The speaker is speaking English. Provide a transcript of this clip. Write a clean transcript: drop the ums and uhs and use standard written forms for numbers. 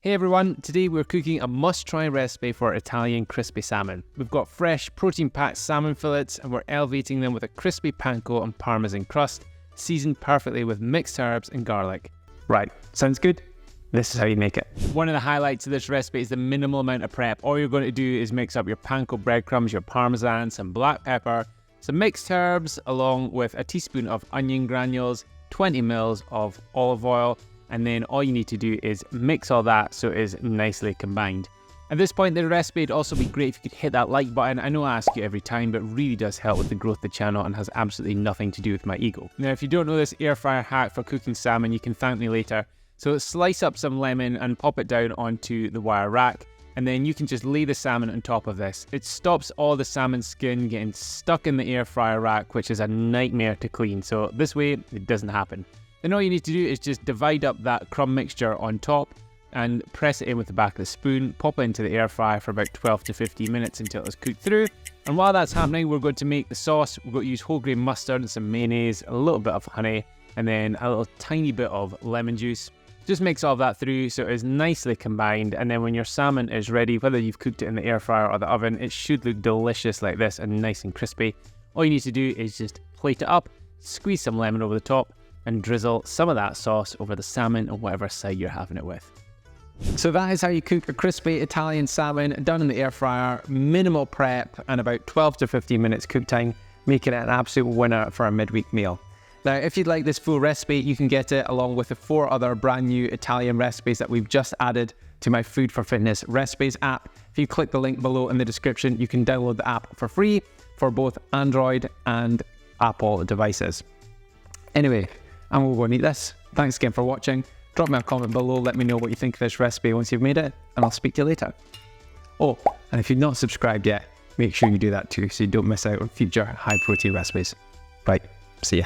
Hey everyone, today we're cooking a must-try recipe for Italian crispy salmon. We've got fresh, protein-packed salmon fillets and we're elevating them with a crispy panko and Parmesan crust, seasoned perfectly with mixed herbs and garlic. Right, sounds good? This is how you make it. One of the highlights of this recipe is the minimal amount of prep. All you're going to do is mix up your panko breadcrumbs, your Parmesan, some black pepper, some mixed herbs, along with a teaspoon of onion granules, 20 ml of olive oil, and then all you need to do is mix all that so it is nicely combined. At this point in the recipe, it'd also be great if you could hit that like button. I know I ask you every time, but it really does help with the growth of the channel and has absolutely nothing to do with my ego. Now, if you don't know this air fryer hack for cooking salmon, you can thank me later. So slice up some lemon and pop it down onto the wire rack, and then you can just lay the salmon on top of this. It stops all the salmon skin getting stuck in the air fryer rack, which is a nightmare to clean. So this way, it doesn't happen. Then all you need to do is just divide up that crumb mixture on top and press it in with the back of the spoon, pop it into the air fryer for about 12 to 15 minutes until it's cooked through. And while that's happening, we're going to make the sauce. We're going to use whole grain mustard and some mayonnaise, a little bit of honey, and then a little tiny bit of lemon juice. Just mix all of that through so it is nicely combined, and then when your salmon is ready, whether you've cooked it in the air fryer or the oven, it should look delicious like this and nice and crispy. All you need to do is just plate it up, squeeze some lemon over the top, and drizzle some of that sauce over the salmon or whatever side you're having it with. So that is how you cook a crispy Italian salmon done in the air fryer, minimal prep and about 12 to 15 minutes cook time, making it an absolute winner for a midweek meal. Now, if you'd like this full recipe, you can get it along with the 4 other brand new Italian recipes that we've just added to my Food for Fitness recipes app. If you click the link below in the description, you can download the app for free for both Android and Apple devices. Anyway, I'm going to go and eat this. Thanks again for watching. Drop me a comment below, let me know what you think of this recipe once you've made it, and I'll speak to you later. Oh, and if you've not subscribed yet, make sure you do that too so you don't miss out on future high protein recipes. Right, see ya.